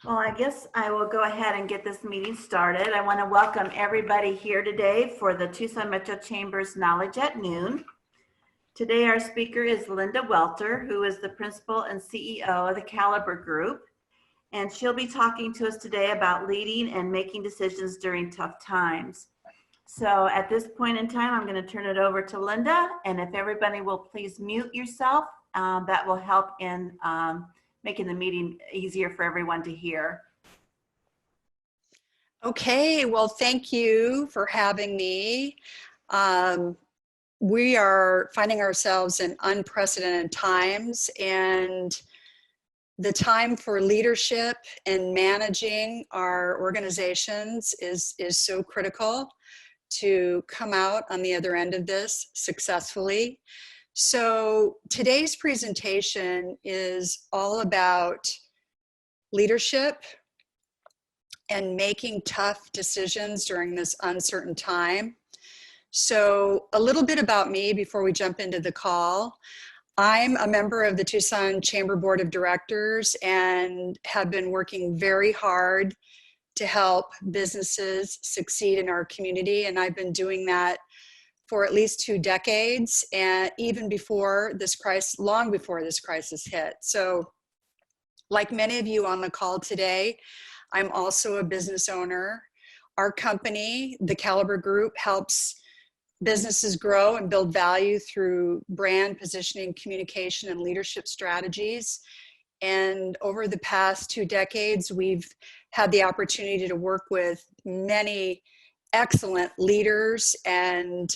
Well, I guess I will go ahead and get this meeting started. I want to welcome everybody here today for the Tucson Metro Chamber's Knowledge at Noon. Today, our speaker is Linda Welter, who is the principal and CEO of the Caliber Group. And she'll be talking to us today about leading and making decisions during tough times. So at this point in time, I'm going to turn it over to Linda. And if everybody will please mute yourself, that will help in making the meeting easier for everyone to hear. Okay, well, thank you for having me. We are finding ourselves in unprecedented times, and the time for leadership and managing our organizations is so critical to come out on the other end of this successfully. So today's presentation is all about leadership and making tough decisions during this uncertain time. So a little bit about me before we jump into the call. I'm a member of the Tucson Chamber Board of Directors and have been working very hard to help businesses succeed in our community. And I've been doing that for at least 2 decades, and even before this crisis, long before this crisis hit. So like many of you on the call today, I'm also a business owner. Our company, the Caliber Group, helps businesses grow and build value through brand positioning, communication, and leadership strategies. And over the past 2 decades, we've had the opportunity to work with many excellent leaders and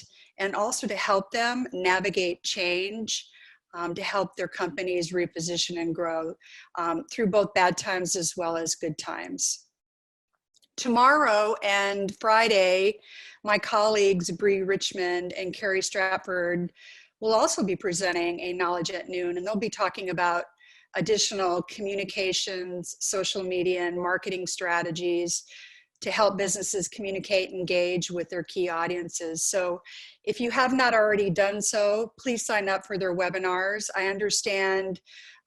also to help them navigate change, to help their companies reposition and grow through both bad times as well as good times. Tomorrow and Friday, my colleagues Bree Richmond and Carrie Stratford will also be presenting a Knowledge at Noon, and they'll be talking about additional communications, social media, and marketing strategies to help businesses communicate and engage with their key audiences. So if you have not already done so, please sign up for their webinars. I understand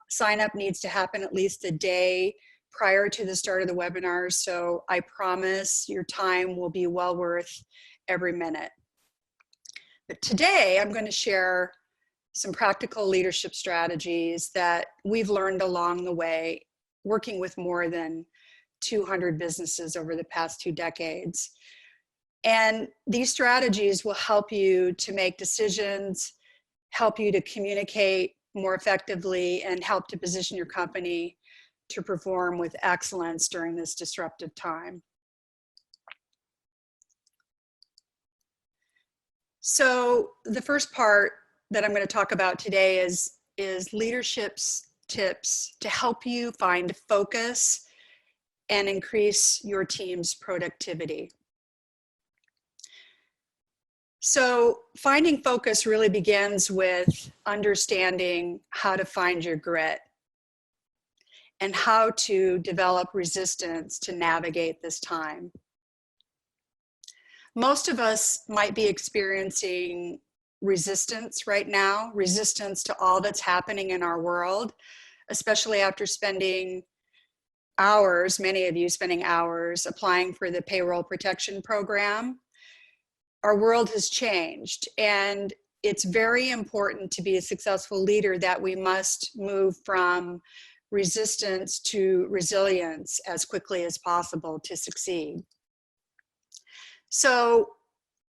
sign up needs to happen at least a day prior to the start of the webinar, so I promise your time will be well worth every minute. But today I'm going to share some practical leadership strategies that we've learned along the way, working with more than 200 businesses over the past 2 decades. And these strategies will help you to make decisions, help you to communicate more effectively, and help to position your company to perform with excellence during this disruptive time. So the first part that I'm going to talk about today is leadership tips to help you find focus and increase your team's productivity. So finding focus really begins with understanding how to find your grit and how to develop resistance to navigate this time. Most of us might be experiencing resistance right now, resistance to all that's happening in our world, especially after spending hours, many of you spending hours applying for the payroll protection program. Our world has changed, and it's very important to be a successful leader that we must move from resistance to resilience as quickly as possible to succeed. So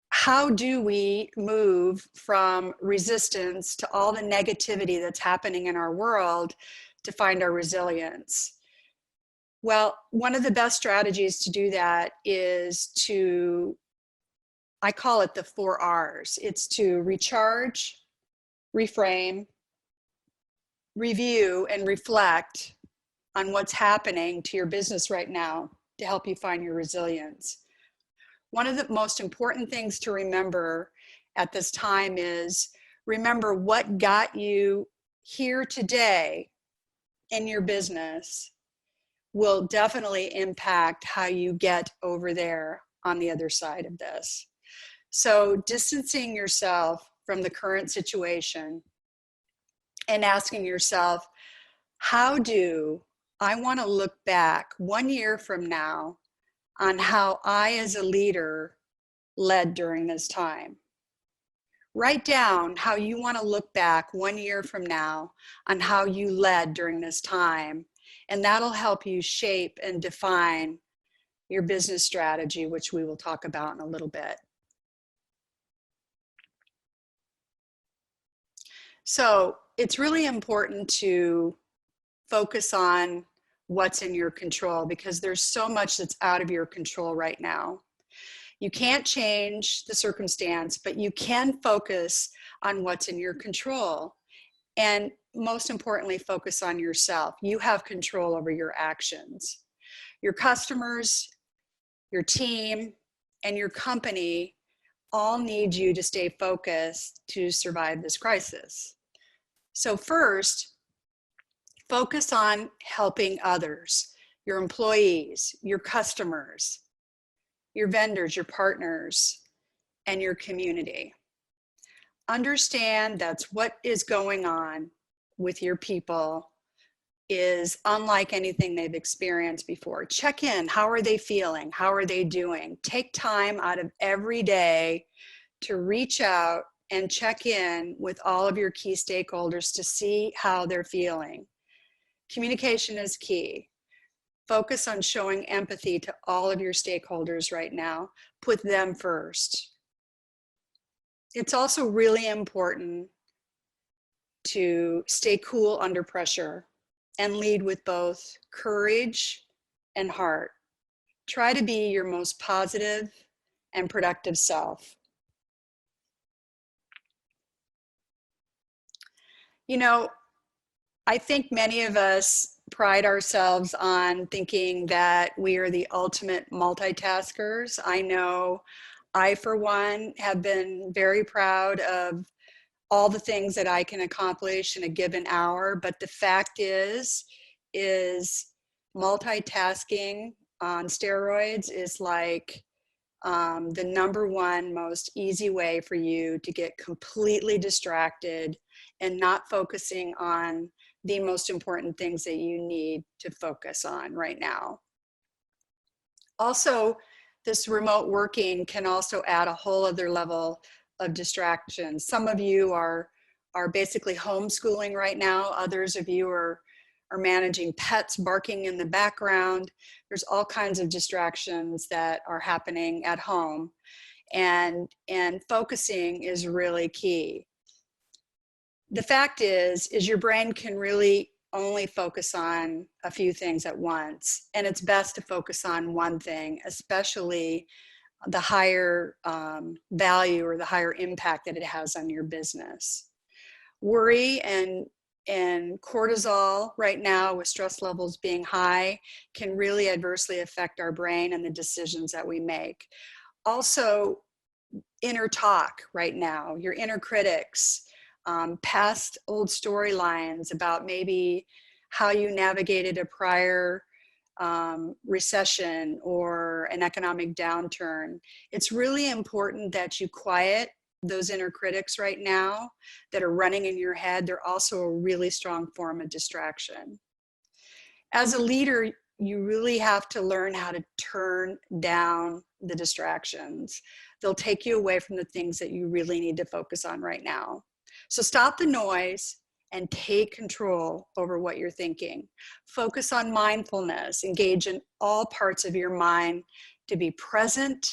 how do we move from resistance to all the negativity that's happening in our world to find our resilience? Well, one of the best strategies to do that is I call it the 4 R's. It's to recharge, reframe, review, and reflect on what's happening to your business right now to help you find your resilience. One of the most important things to remember at this time is remember what got you here today in your business will definitely impact how you get over there on the other side of this. So distancing yourself from the current situation and asking yourself, how do I want to look back 1 year from now on how I as a leader led during this time. Write down how you want to look back 1 year from now on how you led during this time, and that'll help you shape and define your business strategy, which we will talk about in a little bit. So it's really important to focus on what's in your control, because there's so much that's out of your control right now. You can't change the circumstance, but you can focus on what's in your control. And most importantly, focus on yourself. You have control over your actions. Your customers, your team, and your company all need you to stay focused to survive this crisis. So first, focus on helping others, your employees, your customers, your vendors, your partners, and your community. Understand that's what is going on with your people is unlike anything they've experienced before. Check in. How are they feeling? How are they doing? Take time out of every day to reach out and check in with all of your key stakeholders to see how they're feeling. Communication is key. Focus on showing empathy to all of your stakeholders right now. Put them first. It's also really important to stay cool under pressure and lead with both courage and heart. Try to be your most positive and productive self. You know, I think many of us pride ourselves on thinking that we are the ultimate multitaskers. I know I, for one, have been very proud of all the things that I can accomplish in a given hour. But the fact is multitasking on steroids is like the #1 most easy way for you to get completely distracted and not focusing on the most important things that you need to focus on right now. Also, this remote working can also add a whole other level of distractions. Some of you are basically homeschooling right now. Others of you are managing pets barking in the background. There's all kinds of distractions that are happening at home, and focusing is really key. The fact is your brain can really only focus on a few things at once, and it's best to focus on one thing, especially the higher value or the higher impact that it has on your business. Worry and cortisol right now, with stress levels being high, can really adversely affect our brain and the decisions that we make. Also, inner talk right now, your inner critics, past old storylines about maybe how you navigated a prior recession or an economic downturn. It's really important that you quiet those inner critics right now that are running in your head. They're also a really strong form of distraction. As a leader, you really have to learn how to turn down the distractions. They'll take you away from the things that you really need to focus on right now. So stop the noise and take control over what you're thinking. Focus on mindfulness. Engage in all parts of your mind to be present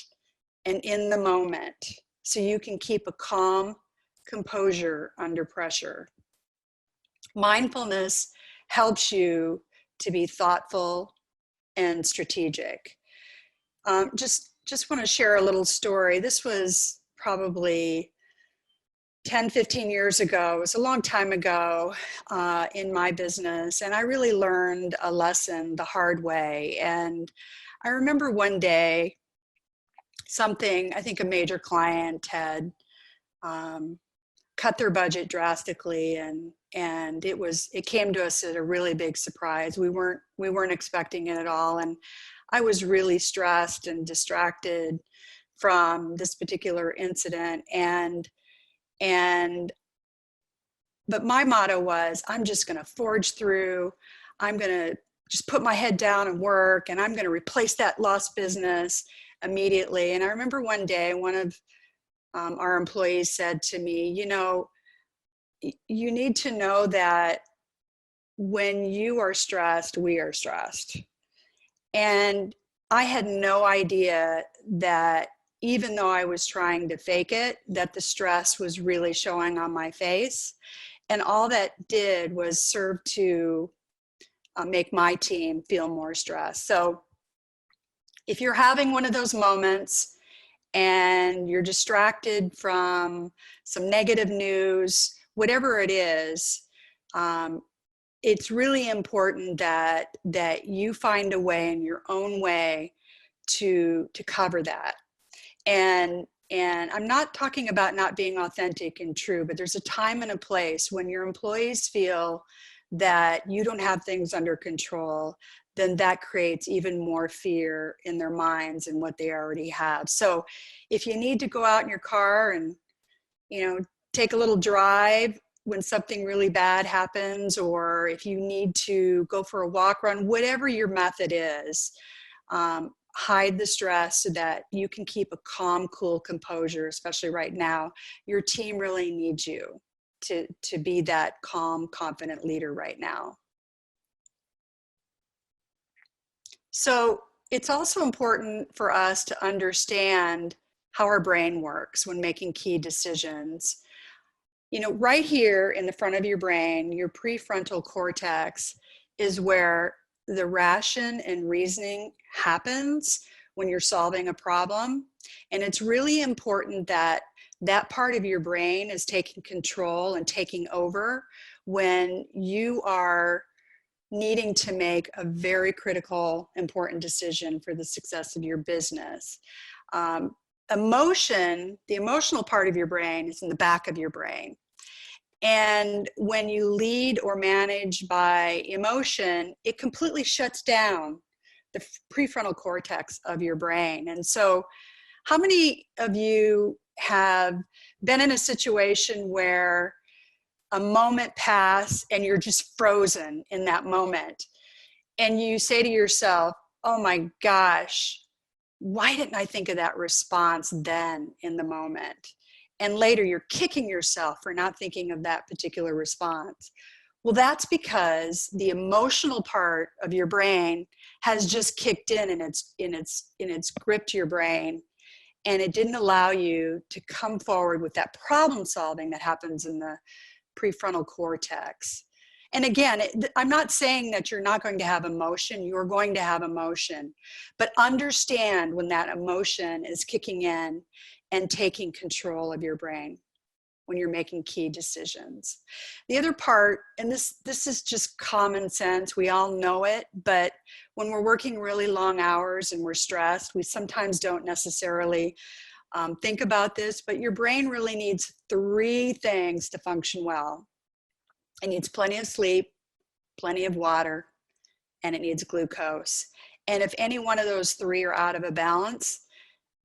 and in the moment, so you can keep a calm composure under pressure. Mindfulness helps you to be thoughtful and strategic. Just want to share a little story. This was probably 10, 15 years ago. It was a long time ago in my business, and I really learned a lesson the hard way. And I remember one day, I think a major client had cut their budget drastically, and it came to us at a really big surprise. We weren't expecting it at all, and I was really stressed and distracted from this particular incident. But my motto was, I'm just going to forge through. I'm going to just put my head down and work, and I'm going to replace that lost business immediately. And I remember one day, one of our employees said to me, you know, you need to know that when you are stressed, we are stressed. And I had no idea that even though I was trying to fake it, that the stress was really showing on my face. And all that did was serve to make my team feel more stressed. So if you're having one of those moments and you're distracted from some negative news, whatever it is, it's really important that you find a way in your own way to cover that. And I'm not talking about not being authentic and true, but there's a time and a place when your employees feel that you don't have things under control, then that creates even more fear in their minds and what they already have. So if you need to go out in your car and, you know, take a little drive when something really bad happens, or if you need to go for a walk, run, whatever your method is, hide the stress so that you can keep a calm, cool composure, especially right now. Your team really needs you to be that calm, confident leader right now. So it's also important for us to understand how our brain works when making key decisions. You know, right here in the front of your brain, your prefrontal cortex is where the ration and reasoning happens when you're solving a problem. And it's really important that that part of your brain is taking control and taking over when you are needing to make a very critical, important decision for the success of your business. Emotion, the emotional part of your brain, is in the back of your brain. And when you lead or manage by emotion, it completely shuts down the prefrontal cortex of your brain. And so how many of you have been in a situation where a moment passed and you're just frozen in that moment? And you say to yourself, oh my gosh, why didn't I think of that response then in the moment? And later you're kicking yourself for not thinking of that particular response. Well, that's because the emotional part of your brain has just kicked in and it's gripped your brain, and it didn't allow you to come forward with that problem solving that happens in the prefrontal cortex. And again, I'm not saying that you're not going to have emotion. You're going to have emotion, but understand when that emotion is kicking in and taking control of your brain when you're making key decisions. The other part, and this is just common sense, we all know it, but when we're working really long hours and we're stressed, we sometimes don't necessarily think about this, but your brain really needs 3 things to function well. It needs plenty of sleep, plenty of water, and it needs glucose. And if any one of those 3 are out of a balance,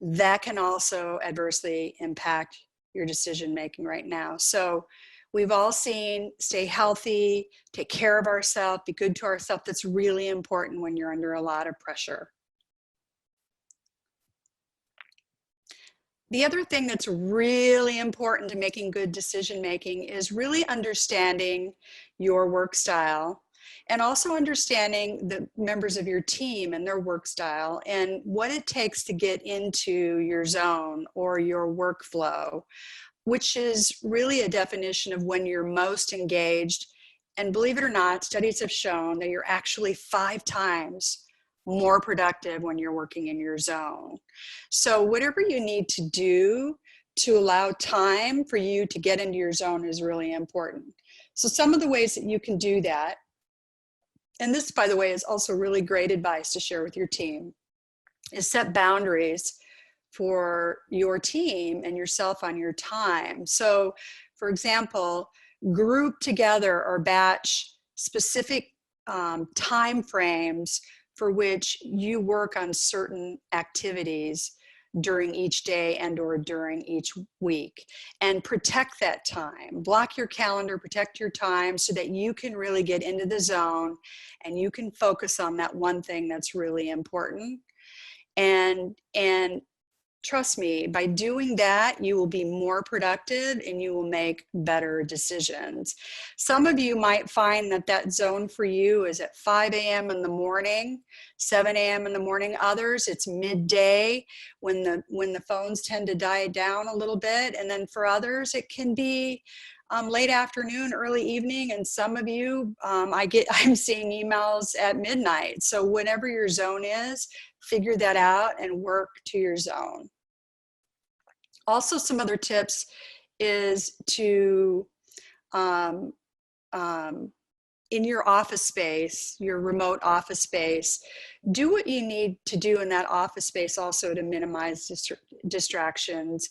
that can also adversely impact your decision making right now. So we've all seen stay healthy, take care of ourselves, be good to ourselves. That's really important when you're under a lot of pressure. The other thing that's really important to making good decision making is really understanding your work style, and also understanding the members of your team and their work style and what it takes to get into your zone or your workflow, which is really a definition of when you're most engaged. And believe it or not, studies have shown that you're actually 5 times more productive when you're working in your zone. So whatever you need to do to allow time for you to get into your zone is really important. So some of the ways that you can do that, and this, by the way, is also really great advice to share with your team, is set boundaries for your team and yourself on your time. So for example, group together or batch specific time frames for which you work on certain activities during each day and or during each week, and protect that time. Block your calendar, protect your time so that you can really get into the zone and you can focus on that one thing that's really important. And trust me, by doing that, you will be more productive and you will make better decisions. Some of you might find that that zone for you is at 5 a.m. in the morning, 7 a.m. in the morning. Others, it's midday when the phones tend to die down a little bit. And then for others, it can be late afternoon, early evening. And some of you, I'm seeing emails at midnight. So whatever your zone is, figure that out and work to your zone. Also, some other tips is to, in your office space, your remote office space, do what you need to do in that office space also to minimize distractions.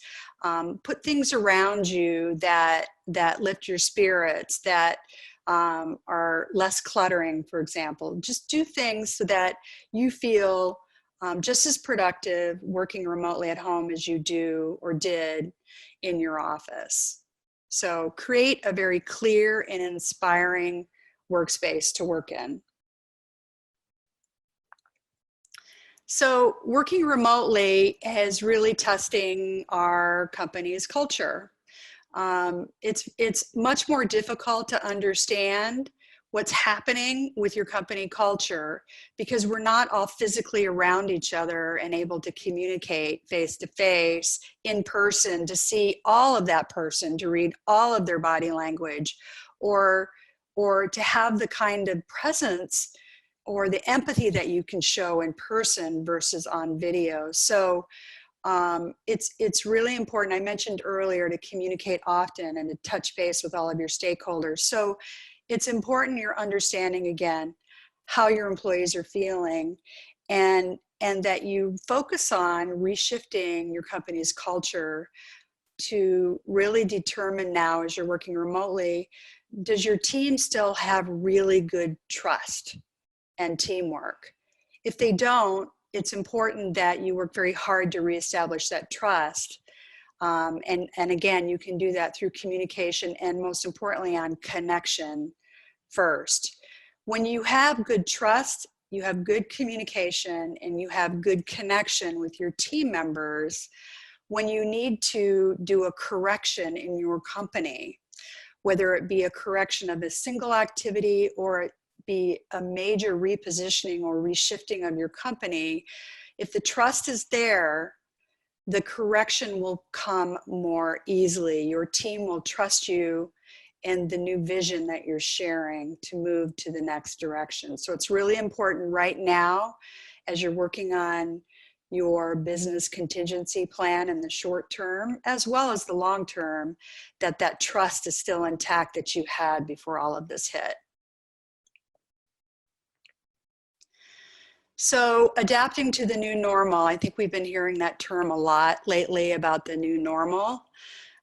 Put things around you that lift your spirits, that are less cluttering, for example. Just do things so that you feel just as productive working remotely at home as you do or did in your office. So create a very clear and inspiring workspace to work in. So working remotely is really testing our company's culture. It's much more difficult to understand what's happening with your company culture because we're not all physically around each other and able to communicate face to face, in person, to see all of that person, to read all of their body language, or to have the kind of presence or the empathy that you can show in person versus on video. So it's really important. I mentioned earlier to communicate often and to touch base with all of your stakeholders. So it's important you're understanding again how your employees are feeling, and that you focus on reshifting your company's culture to really determine now, as you're working remotely, does your team still have really good trust and teamwork? If they don't, it's important that you work very hard to reestablish that trust. And again, you can do that through communication and most importantly on connection first. When you have good trust, you have good communication, and you have good connection with your team members, when you need to do a correction in your company, whether it be a correction of a single activity or it be a major repositioning or reshifting of your company, if the trust is there, the correction will come more easily. Your team will trust you and the new vision that you're sharing to move to the next direction. So it's really important right now, as you're working on your business contingency plan in the short term, as well as the long term, that that trust is still intact that you had before all of this hit. So adapting to the new normal, I think we've been hearing that term a lot lately about the new normal.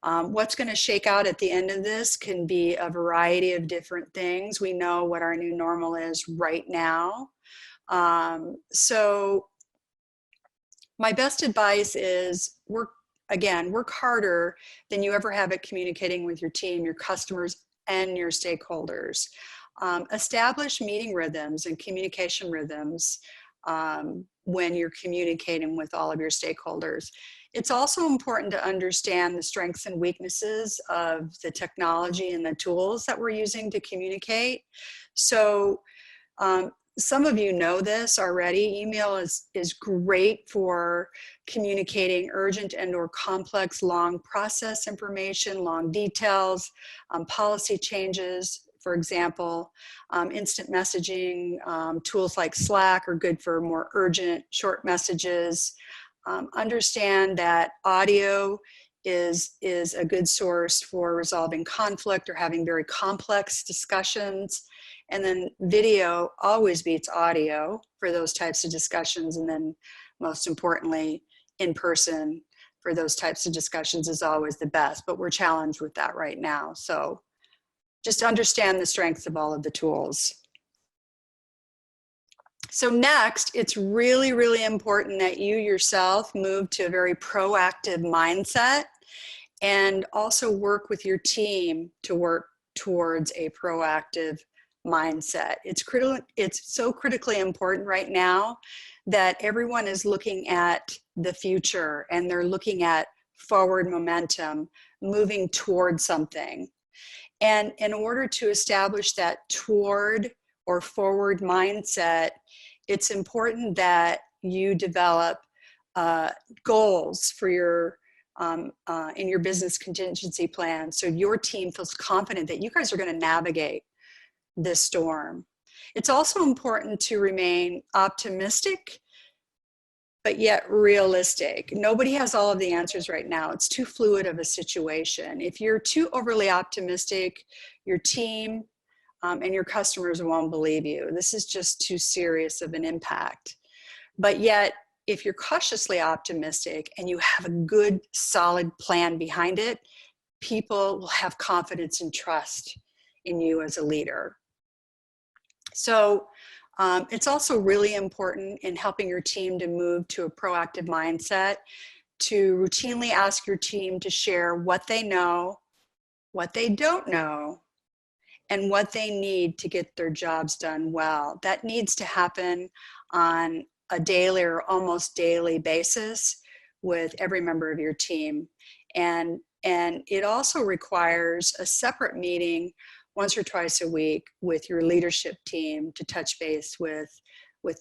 What's going to shake out at the end of this can be a variety of different things. We know what our new normal is right now. So my best advice is work harder than you ever have at communicating with your team, your customers, and your stakeholders. Establish meeting rhythms and communication rhythms when you're communicating with all of your stakeholders. It's also important to understand the strengths and weaknesses of the technology and the tools that we're using to communicate. So some of you know this already. Email is great for communicating urgent and or complex long process information, long details, policy changes. For example, instant messaging tools like Slack are good for more urgent, short messages. Understand that audio is a good source for resolving conflict or having very complex discussions. And then video always beats audio for those types of discussions. And then most importantly, in person for those types of discussions is always the best, but we're challenged with that right now. So just understand the strengths of all of the tools. So next, it's really, really important that you yourself move to a very proactive mindset and also work with your team to work towards a proactive mindset. It's so critically important right now that everyone is looking at the future and they're looking at forward momentum, moving towards something. And in order to establish that toward or forward mindset, it's important that you develop goals for your in your business contingency plan, so your team feels confident that you guys are going to navigate this storm. It's also important to remain optimistic, but yet realistic. Nobody has all of the answers right now. It's too fluid of a situation. If you're too overly optimistic, your team and your customers won't believe you. This is just too serious of an impact. But yet, if you're cautiously optimistic and you have a good, solid plan behind it, people will have confidence and trust in you as a leader. So it's also really important in helping your team to move to a proactive mindset to routinely ask your team to share what they know, what they don't know, and what they need to get their jobs done well. That needs to happen on a daily or almost daily basis with every member of your team. And it also requires a separate meeting once or twice a week with your leadership team to touch base with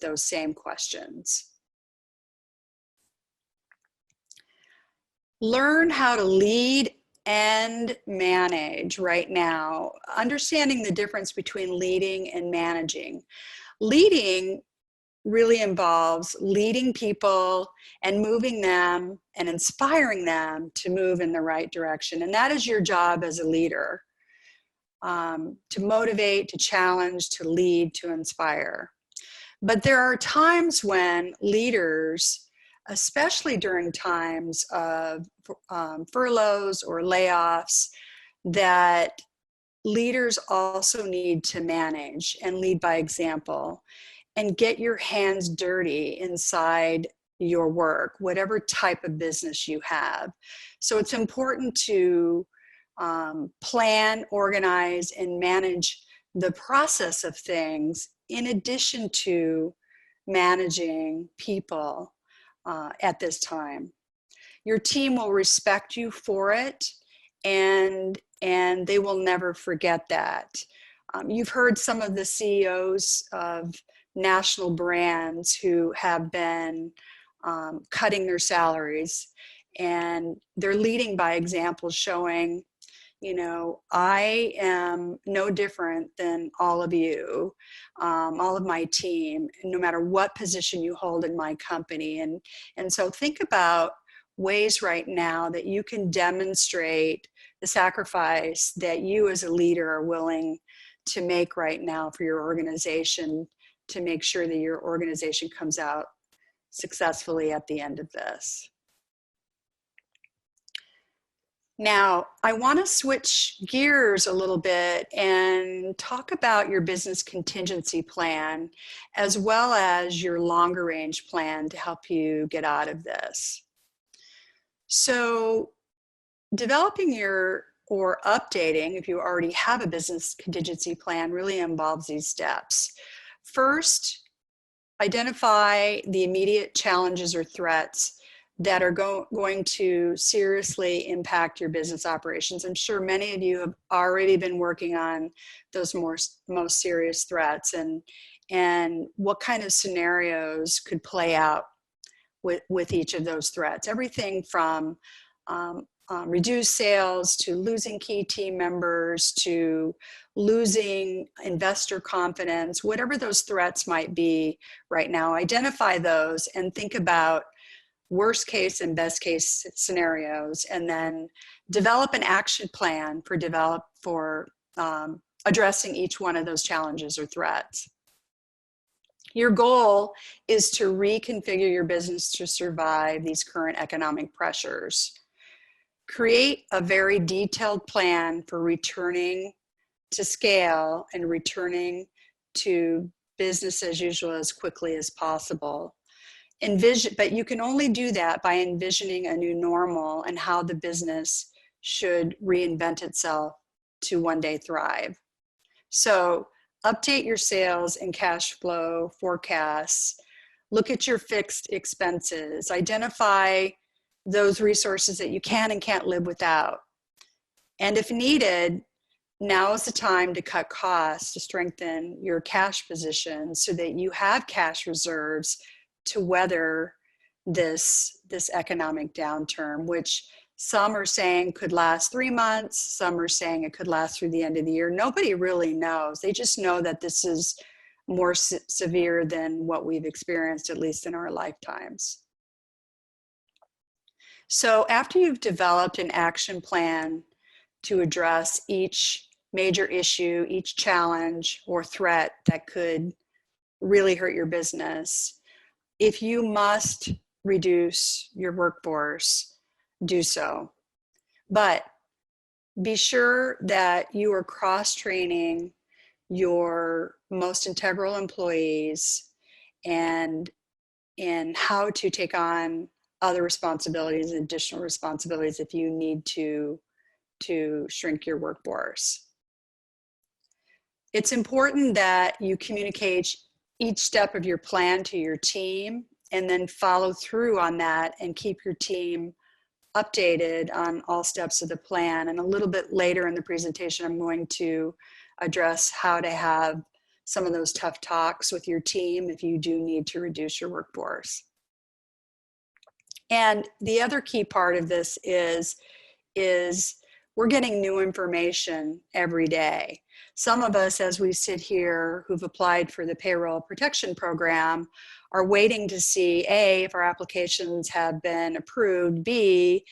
those same questions. Learn how to lead and manage right now, understanding the difference between leading and managing. Leading really involves leading people and moving them and inspiring them to move in the right direction. And that is your job as a leader, to motivate, to challenge, to lead, to inspire. But there are times when leaders, especially during times of furloughs or layoffs, that leaders also need to manage and lead by example and get your hands dirty inside your work, whatever type of business you have. So it's important to plan, organize, and manage the process of things in addition to managing people at this time. Your team will respect you for it, and they will never forget that. You've heard some of the CEOs of national brands who have been cutting their salaries, and they're leading by example, showing, I am no different than all of you, all of my team, no matter what position you hold in my company. And so think about ways right now that you can demonstrate the sacrifice that you as a leader are willing to make right now for your organization to make sure that your organization comes out successfully at the end of this. Now, I want to switch gears a little bit and talk about your business contingency plan, as well as your longer range plan to help you get out of this. So developing or updating, if you already have a business contingency plan, really involves these steps. First, identify the immediate challenges or threats that are going to seriously impact your business operations. I'm sure many of you have already been working on those most serious threats, and what kind of scenarios could play out with each of those threats. Everything from reduced sales to losing key team members to losing investor confidence, whatever those threats might be right now. Identify those and think about worst case and best case scenarios, and then develop an action plan for addressing each one of those challenges or threats. Your goal is to reconfigure your business to survive these current economic pressures. Create a very detailed plan for returning to scale and returning to business as usual as quickly as possible. But you can only do that by envisioning a new normal and how the business should reinvent itself to one day thrive. So update your sales and cash flow forecasts. Look at your fixed expenses. Identify those resources that you can and can't live without. And if needed, now is the time to cut costs to strengthen your cash position so that you have cash reserves to weather this economic downturn, which some are saying could last 3 months. Some are saying it could last through the end of the year. Nobody really knows. They just know that this is more severe than what we've experienced, at least in our lifetimes. So after you've developed an action plan to address each major issue, each challenge or threat that could really hurt your business, if you must reduce your workforce, do so. But be sure that you are cross-training your most integral employees and in how to take on other responsibilities and additional responsibilities if you need to shrink your workforce. It's important that you communicate each step of your plan to your team and then follow through on that and keep your team updated on all steps of the plan. And a little bit later in the presentation, I'm going to address how to have some of those tough talks with your team if you do need to reduce your workforce. And the other key part of this is we're getting new information every day. Some of us, as we sit here who've applied for the payroll protection program, are waiting to see A, if our applications have been approved, B,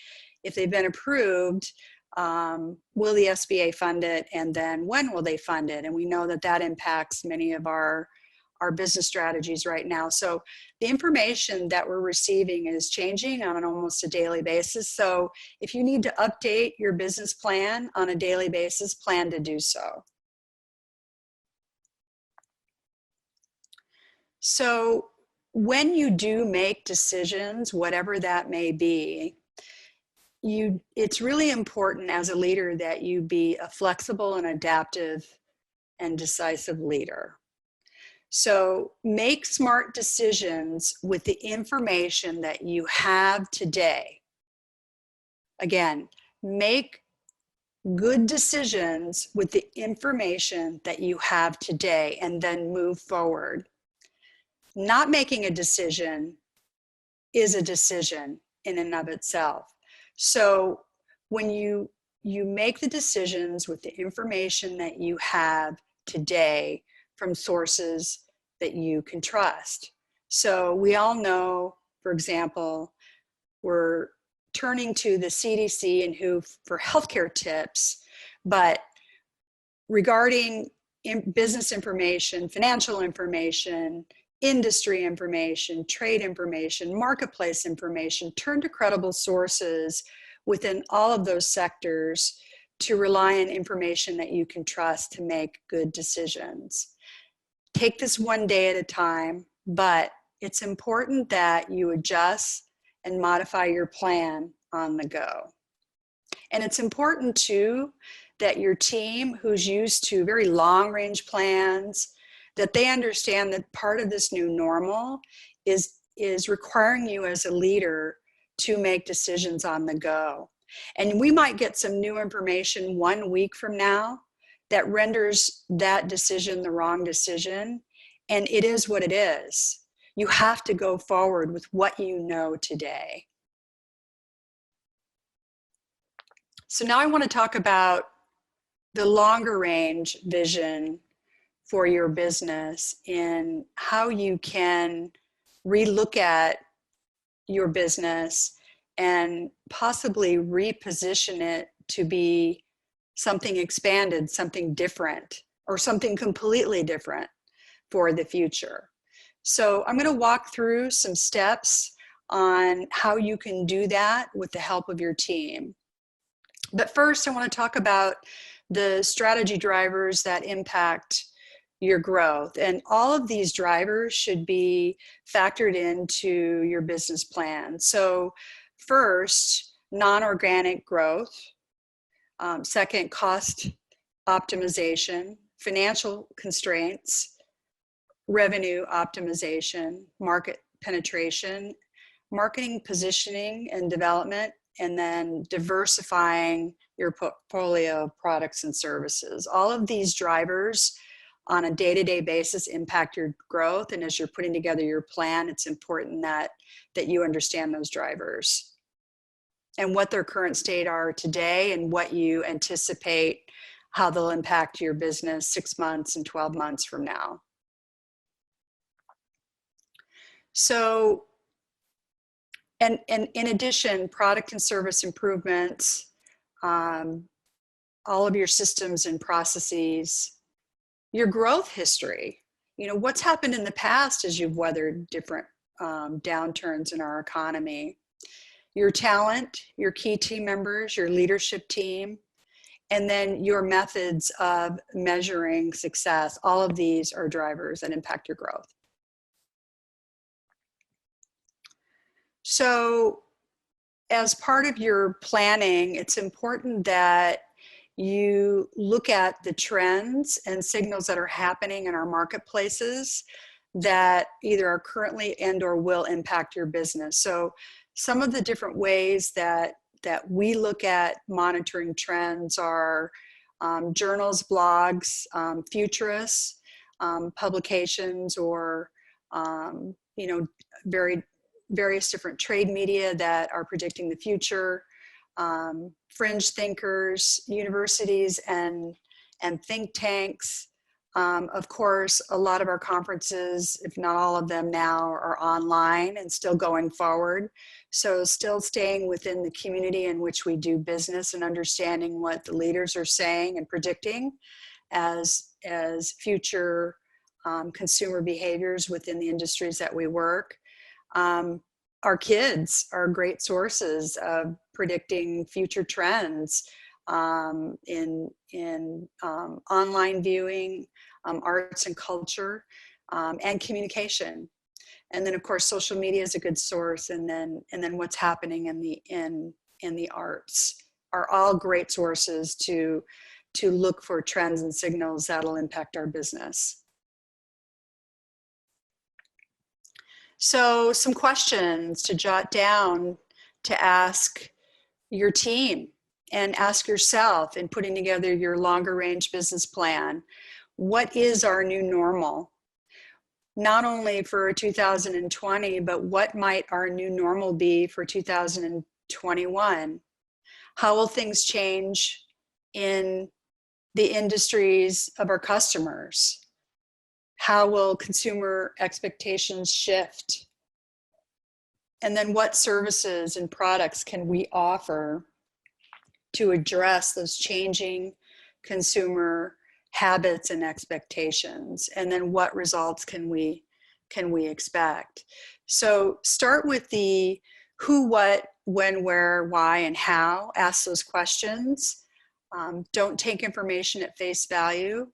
if they've been approved, will the SBA fund it, and then when will they fund it? And we know that that impacts many of our business strategies right now. So the information that we're receiving is changing on an almost a daily basis. So if you need to update your business plan on a daily basis, plan to do so. So when you do make decisions, whatever that may be, it's really important as a leader that you be a flexible and adaptive and decisive leader. So make smart decisions with the information that you have today. Again, make good decisions with the information that you have today and then move forward. Not making a decision is a decision in and of itself. So when you make the decisions with the information that you have today from sources that you can trust. So we all know, for example, we're turning to the CDC and WHO for healthcare tips, but regarding business information, financial information, industry information, trade information, marketplace information, turn to credible sources within all of those sectors to rely on information that you can trust to make good decisions. Take this one day at a time, but it's important that you adjust and modify your plan on the go. And it's important too that your team, who's used to very long range plans, that they understand that part of this new normal is requiring you as a leader to make decisions on the go. And we might get some new information 1 week from now that renders that decision the wrong decision. And it is what it is. You have to go forward with what you know today. So now I want to talk about the longer range vision for your business and how you can relook at your business and possibly reposition it to be something expanded, something different, or something completely different for the future. So I'm going to walk through some steps on how you can do that with the help of your team. But first, I want to talk about the strategy drivers that impact your growth. And all of these drivers should be factored into your business plan. So first, non-organic growth. Second, cost optimization, financial constraints, revenue optimization, market penetration, marketing positioning and development, and then diversifying your portfolio of products and services. All of these drivers on a day-to-day basis impact your growth, and as you're putting together your plan, it's important that you understand those drivers and what their current state are today and what you anticipate how they'll impact your business 6 months and 12 months from now. So, and in addition, product and service improvements, all of your systems and processes, your growth history. You know, what's happened in the past as you've weathered different downturns in our economy. Your talent, your key team members, your leadership team, and then your methods of measuring success. All of these are drivers that impact your growth. So as part of your planning, it's important that you look at the trends and signals that are happening in our marketplaces that either are currently and or will impact your business. So some of the different ways that we look at monitoring trends are journals, blogs, futurists, publications, or you know, various different trade media that are predicting the future, fringe thinkers, universities, and think tanks. Of course, a lot of our conferences, if not all of them now, are online and still going forward. So still staying within the community in which we do business and understanding what the leaders are saying and predicting as future consumer behaviors within the industries that we work. Our kids are great sources of predicting future trends in online viewing, arts and culture, and communication. And then of course social media is a good source, and then what's happening in the arts are all great sources to look for trends and signals that'll impact our business. So some questions to jot down to ask your team and ask yourself in putting together your longer range business plan. What is our new normal? Not only for 2020, but what might our new normal be for 2021? How will things change in the industries of our customers? How will consumer expectations shift? And then what services and products can we offer to address those changing consumer habits and expectations? And then what results can we expect? So start with the who, what, when, where, why, and how. Ask those questions. Don't take information at face value.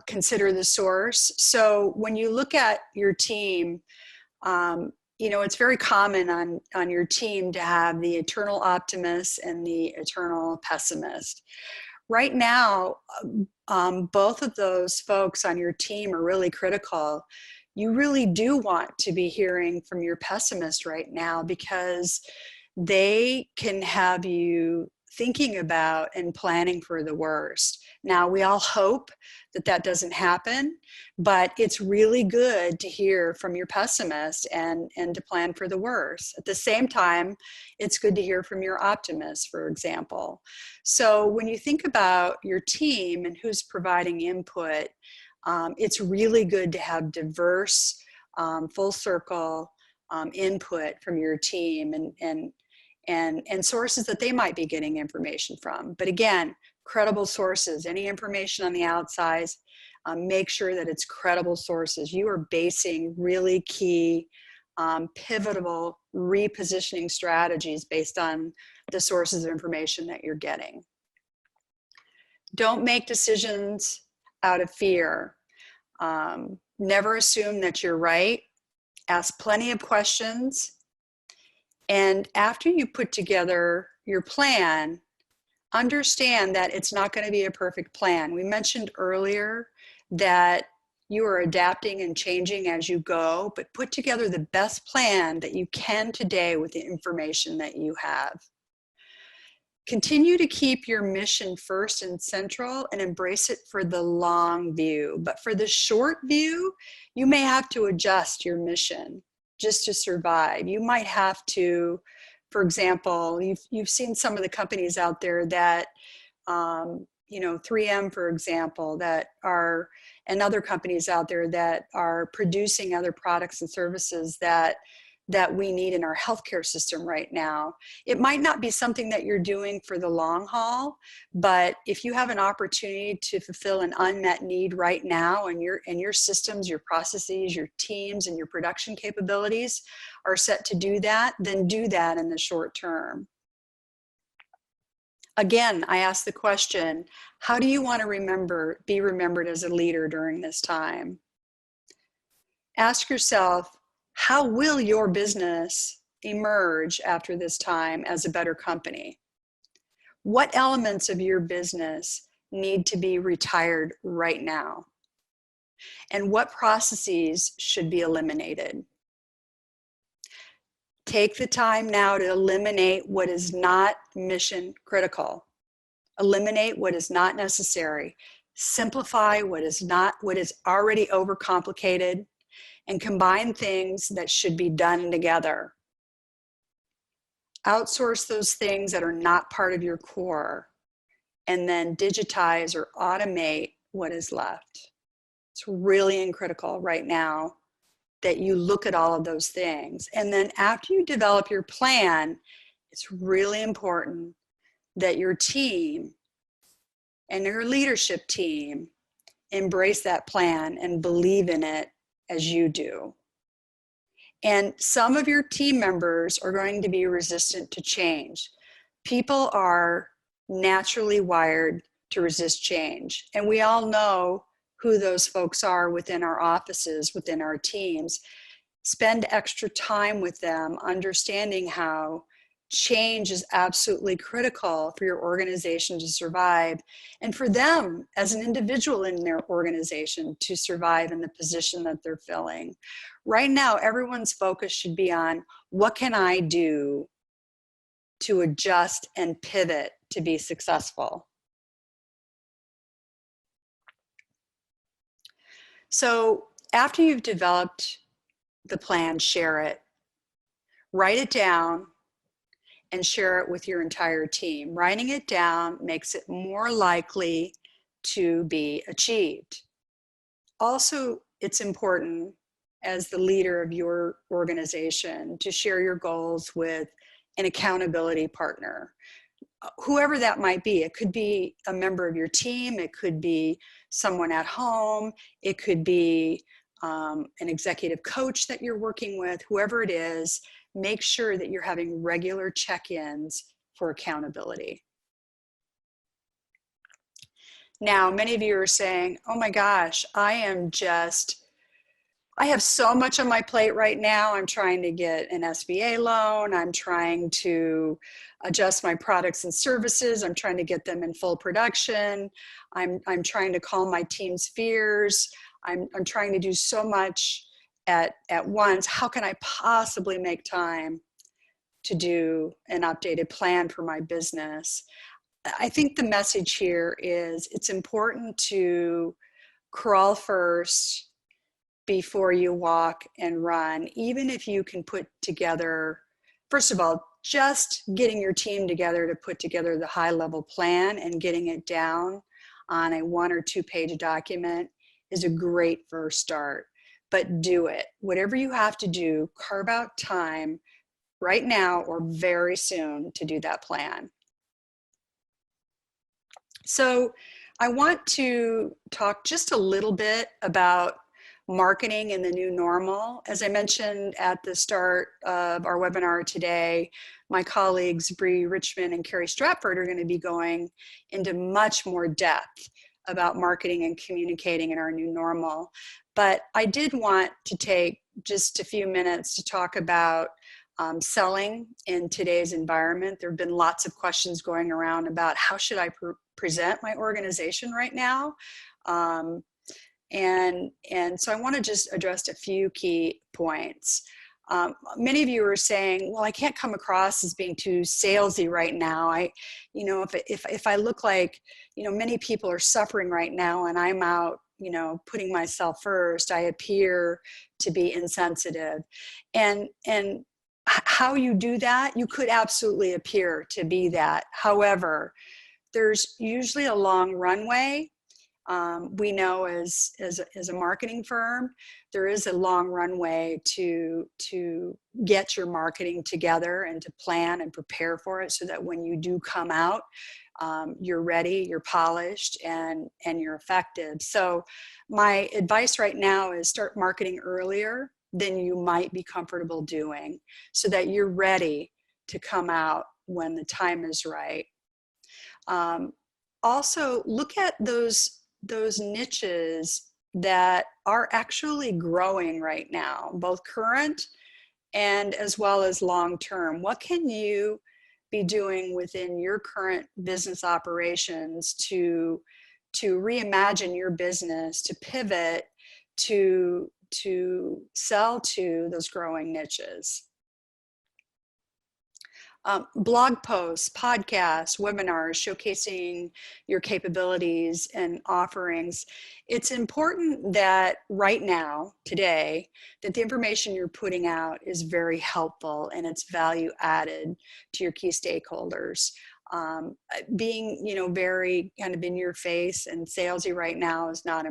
Consider the source. So when you look at your team, you know, it's very common on your team to have the eternal optimist and the eternal pessimist. Right now, both of those folks on your team are really critical. You really do want to be hearing from your pessimist right now, because they can have you thinking about and planning for the worst. Now, we all hope that that doesn't happen, but it's really good to hear from your pessimist and to plan for the worst. At the same time, it's good to hear from your optimist, for example. So when you think about your team and who's providing input, it's really good to have diverse, full circle input from your team and sources that they might be getting information from. But again, credible sources. Any information on the outside, make sure that it's credible sources. You are basing really key, pivotal repositioning strategies based on the sources of information that you're getting. Don't make decisions out of fear. Never assume that you're right. Ask plenty of questions. And after you put together your plan, understand that it's not going to be a perfect plan. We mentioned earlier that you are adapting and changing as you go, but put together the best plan that you can today with the information that you have. Continue to keep your mission first and central and embrace it for the long view. But for the short view, you may have to adjust your mission just to survive. You might have to, for example, you've seen some of the companies out there that, 3M, for example, and other companies out there that are producing other products and services that we need in our healthcare system right now. It might not be something that you're doing for the long haul, but if you have an opportunity to fulfill an unmet need right now, and your systems, your processes, your teams, and your production capabilities are set to do that, then do that in the short term. Again, I ask the question, how do you want to be remembered as a leader during this time? Ask yourself, how will your business emerge after this time as a better company? What elements of your business need to be retired right now? And what processes should be eliminated? Take the time now to eliminate what is not mission critical. Eliminate what is not necessary. Simplify what is already overcomplicated, and combine things that should be done together. Outsource those things that are not part of your core, and then digitize or automate what is left. It's really critical right now that you look at all of those things. And then after you develop your plan, it's really important that your team and your leadership team embrace that plan and believe in it as you do. And some of your team members are going to be resistant to change. People are naturally wired to resist change. And we all know who those folks are within our offices, within our teams. Spend extra time with them, understanding how change is absolutely critical for your organization to survive, and for them as an individual in their organization to survive in the position that they're filling. Right now, everyone's focus should be on, what can I do to adjust and pivot to be successful? So after you've developed the plan, share it. Write it down and share it with your entire team. Writing it down makes it more likely to be achieved. Also, it's important as the leader of your organization to share your goals with an accountability partner. Whoever that might be. It could be a member of your team, it could be someone at home, it could be an executive coach that you're working with. Whoever it is, make sure that you're having regular check-ins for accountability. Now, many of you are saying, oh my gosh, I have so much on my plate right now. I'm trying to get an SBA loan. I'm trying to adjust my products and services. I'm trying to get them in full production. I'm trying to calm my team's fears. I'm trying to do so much at once. How can I possibly make time to do an updated plan for my business? I think the message here is it's important to crawl first before you walk and run. Even if you can put together, first of all, just getting your team together to put together the high-level plan and getting it down on a 1 or 2 page document is a great first start. But do it. Whatever you have to do, carve out time right now or very soon to do that plan. So I want to talk just a little bit about marketing in the new normal. As I mentioned at the start of our webinar today, my colleagues Bree Richmond and Carrie Stratford are going to be going into much more depth about marketing and communicating in our new normal. But I did want to take just a few minutes to talk about selling in today's environment. There have been lots of questions going around about how should I present my organization right now. And so I want to just address a few key points. Many of you are saying, well, I can't come across as being too salesy right now. If I look like, many people are suffering right now and I'm out, putting myself first, I appear to be insensitive. And how you do that, you could absolutely appear to be that. However, there's usually a long runway. We know as a marketing firm, there is a long runway to get your marketing together and to plan and prepare for it so that when you do come out, you're ready, you're polished, and you're effective. So my advice right now is start marketing earlier than you might be comfortable doing so that you're ready to come out when the time is right. Also, look at those niches that are actually growing right now, both current and as well as long term. What can you be doing within your current business operations to reimagine your business, to pivot, to sell to those growing niches? Blog posts, podcasts, webinars showcasing your capabilities and offerings. It's important that right now, today, that the information you're putting out is very helpful and it's value added to your key stakeholders. Being, very kind of in your face and salesy right now is not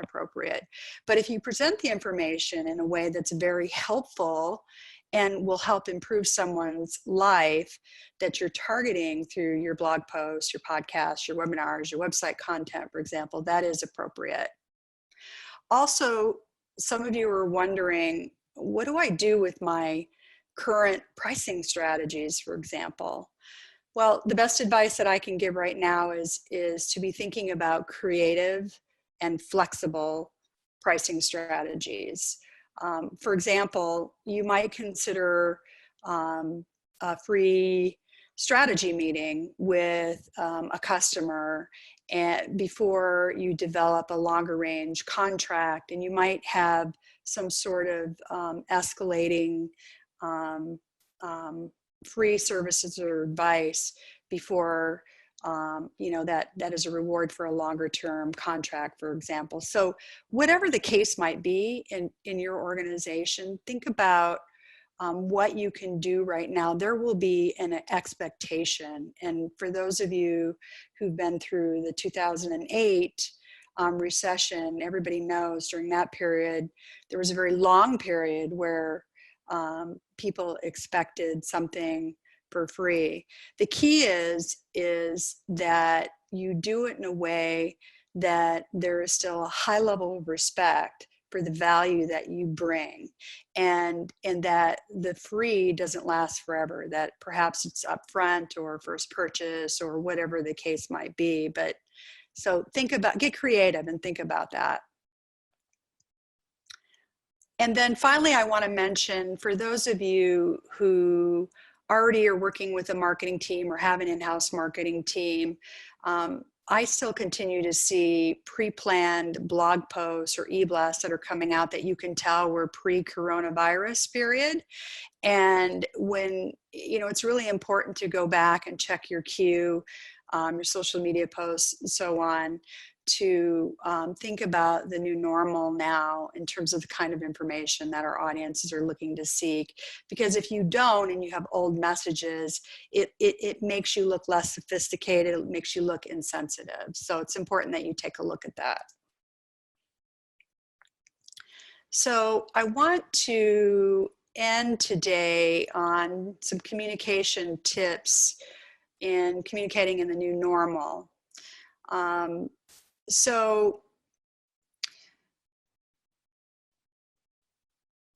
appropriate. But if you present the information in a way that's very helpful and will help improve someone's life that you're targeting through your blog posts, your podcasts, your webinars, your website content, for example, that is appropriate. Also, some of you are wondering, what do I do with my current pricing strategies, for example? Well, the best advice that I can give right now is to be thinking about creative and flexible pricing strategies. For example, you might consider a free strategy meeting with a customer and before you develop a longer range contract, and you might have some sort of escalating free services or advice before that is a reward for a longer term contract, for example. So whatever the case might be in your organization, think about what you can do right now. There will be an expectation. And for those of you who've been through the 2008 recession, everybody knows during that period, there was a very long period where people expected something for free. The key is that you do it in a way that there is still a high level of respect for the value that you bring, and that the free doesn't last forever, that perhaps it's upfront or first purchase or whatever the case might be. But so get creative and think about that. And then finally, I want to mention, for those of you who already are working with a marketing team or have an in-house marketing team, I still continue to see pre-planned blog posts or e-blasts that are coming out that you can tell were pre-coronavirus period. And when, it's really important to go back and check your queue, your social media posts and so on, to think about the new normal now in terms of the kind of information that our audiences are looking to seek. Because if you don't and you have old messages, it makes you look less sophisticated, it makes you look insensitive. So it's important that you take a look at that. So I want to end today on some communication tips in communicating in the new normal. So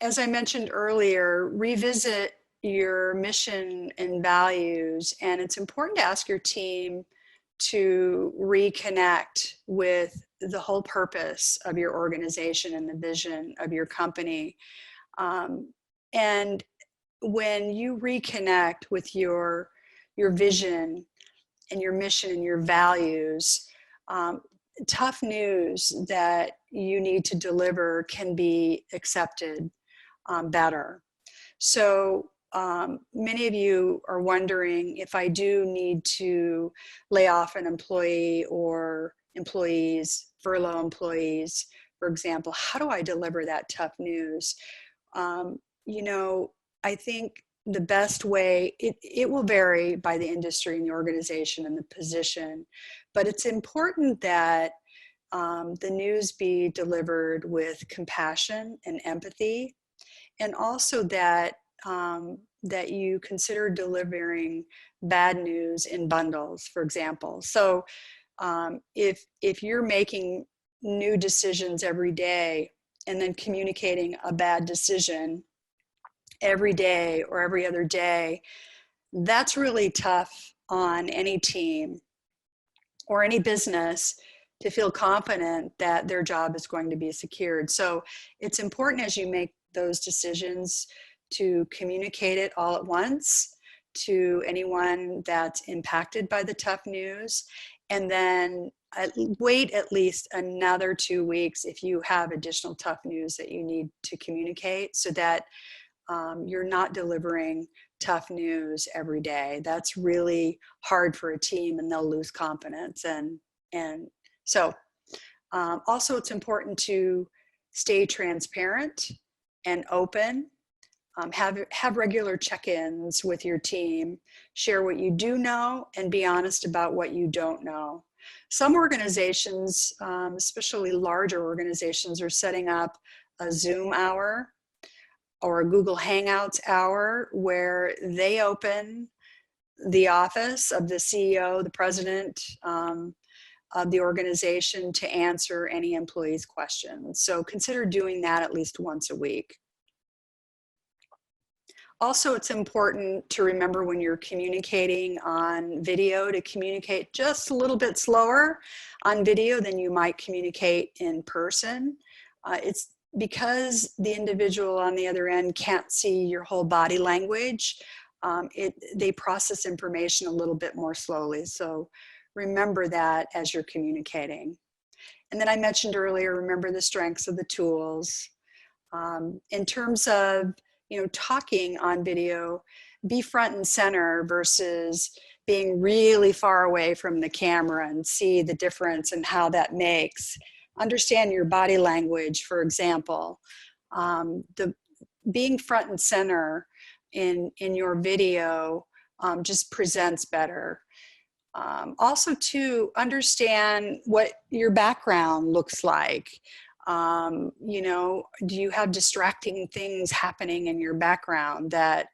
as I mentioned earlier, revisit your mission and values, and it's important to ask your team to reconnect with the whole purpose of your organization and the vision of your company. And when you reconnect with your vision and your mission and your values, tough news that you need to deliver can be accepted better. So many of you are wondering, if I do need to lay off an employee or employees, furlough employees, for example, how do I deliver that tough news? You know, I think the best way, it will vary by the industry and the organization and the position, but it's important that the news be delivered with compassion and empathy, and also that that you consider delivering bad news in bundles, for example. So if you're making new decisions every day and then communicating a bad decision every day or every other day, that's really tough on any team or any business to feel confident that their job is going to be secured. So it's important, as you make those decisions, to communicate it all at once to anyone that's impacted by the tough news, and then wait at least another 2 weeks if you have additional tough news that you need to communicate, so that you're not delivering tough news every day. That's really hard for a team, and they'll lose confidence. And so also it's important to stay transparent and open. Have regular check-ins with your team, share what you do know, and be honest about what you don't know. Some organizations, especially larger organizations, are setting up a Zoom hour or a Google Hangouts hour where they open the office of the CEO, the president of the organization, to answer any employee's questions. So consider doing that at least once a week. Also, it's important to remember when you're communicating on video to communicate just a little bit slower on video than you might communicate in person. It's because the individual on the other end can't see your whole body language. They process information a little bit more slowly. So remember that as you're communicating. And then I mentioned earlier, remember the strengths of the tools. In terms of talking on video, be front and center versus being really far away from the camera, and see the difference and how that makes. Understand your body language, for example. Being front and center in your video just presents better. Also, to understand what your background looks like. Do you have distracting things happening in your background that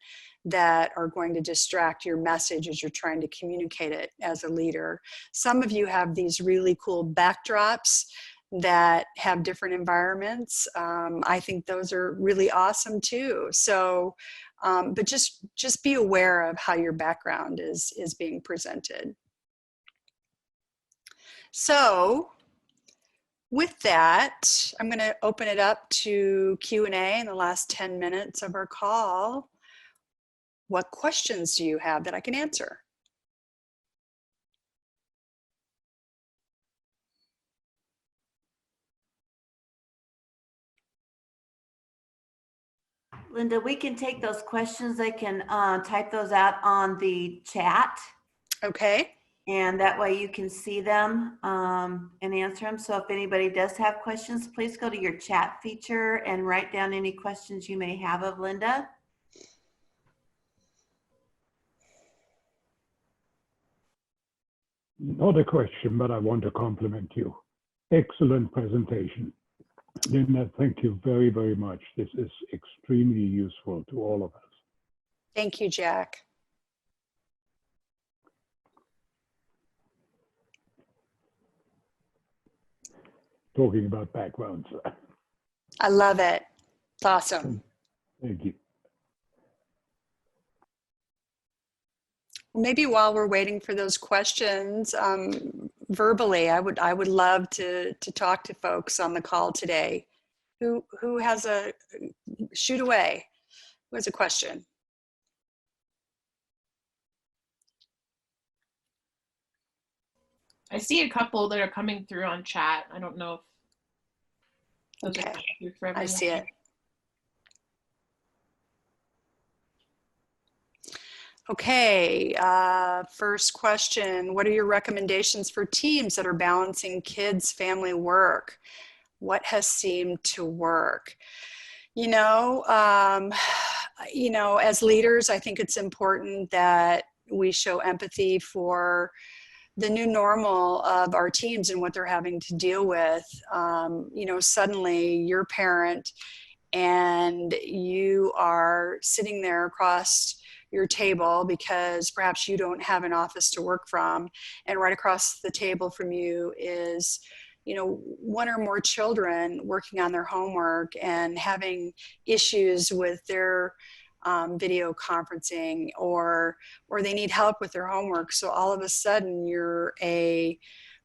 are going to distract your message as you're trying to communicate it as a leader? Some of you have these really cool backdrops that have different environments. I think those are really awesome too. So, but just be aware of how your background is being presented. So, with that, I'm going to open it up to Q&A in the last 10 minutes of our call. What questions do you have that I can answer? Linda, we can take those questions. They can type those out on the chat. Okay. And that way you can see them and answer them. So if anybody does have questions, please go to your chat feature and write down any questions you may have of Linda. Not a question, but I want to compliment you. Excellent presentation. Linda, thank you very, very much. This is extremely useful to all of us. Thank you, Jack. Talking about backgrounds. I love it. It's awesome. Thank you. Maybe while we're waiting for those questions, verbally, I would love to talk to folks on the call today. Who has a, shoot away, who has a question? I see a couple that are coming through on chat. I don't know if those are Okay, coming through for I everyone. see it. Okay, first question. What are your recommendations for teams that are balancing kids, family, work? What has seemed to work? You know, as leaders, I think it's important that we show empathy for the new normal of our teams and what they're having to deal with. Suddenly you're a parent and you are sitting there across your table because perhaps you don't have an office to work from, and right across the table from you is one or more children working on their homework and having issues with their video conferencing, or they need help with their homework. So all of a sudden you're a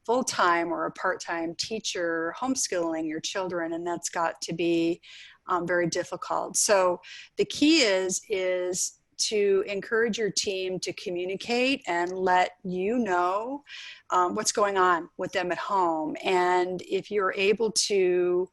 full-time or a part-time teacher homeschooling your children, and that's got to be very difficult. So the key is to encourage your team to communicate and let you know what's going on with them at home. And if you're able to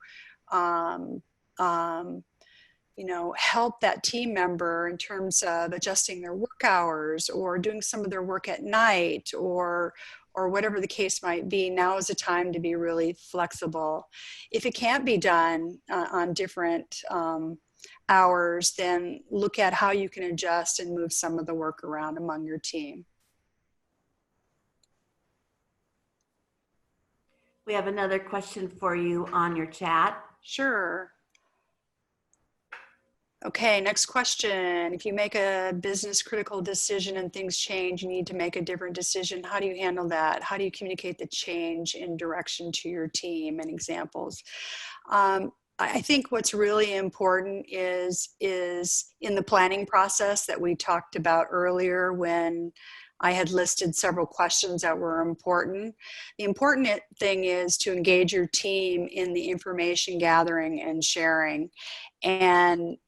help that team member in terms of adjusting their work hours or doing some of their work at night, or whatever the case might be, now is a time to be really flexible. If it can't be done on different hours, then look at how you can adjust and move some of the work around among your team. We have another question for you on your chat. Sure. Okay, next question. If you make a business critical decision and things change, you need to make a different decision. How do you handle that? How do you communicate the change in direction to your team, and examples? I think what's really important is in the planning process that we talked about earlier when I had listed several questions that were important. The important thing is to engage your team in the information gathering and sharing, and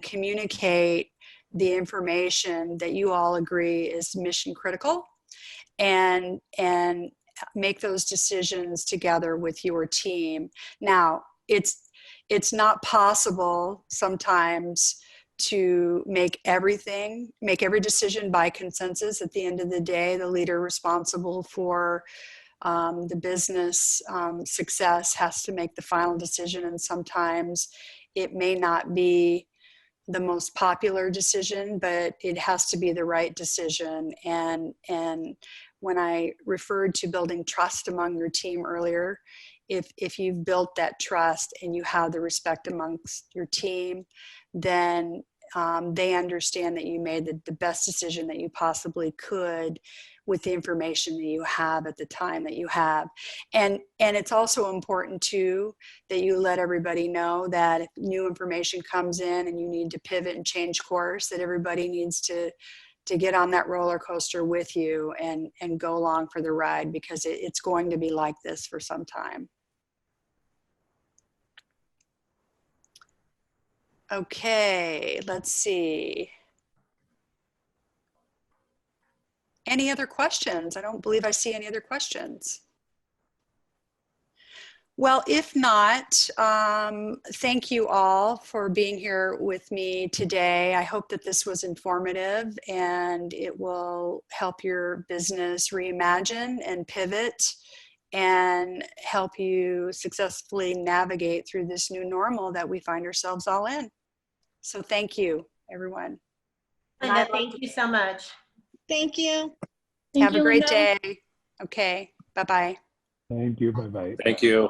communicate the information that you all agree is mission critical, and make those decisions together with your team. Now, it's not possible sometimes to make every decision by consensus. At the end of the day, the leader responsible for the business success has to make the final decision, and sometimes it may not be the most popular decision, but it has to be the right decision. And when I referred to building trust among your team earlier, if you've built that trust and you have the respect amongst your team, then they understand that you made the best decision that you possibly could with the information that you have at the time that you have. And it's also important too that you let everybody know that if new information comes in and you need to pivot and change course, that everybody needs to get on that roller coaster with you and go along for the ride, because it's going to be like this for some time. Okay, let's see. Any other questions? I don't believe I see any other questions. Well, if not, thank you all for being here with me today. I hope that this was informative and it will help your business reimagine and pivot and help you successfully navigate through this new normal that we find ourselves all in. So thank you, everyone. Linda, thank you so much. Thank you. Have a great day. Okay, bye-bye. Thank you. Bye-bye. Thank you.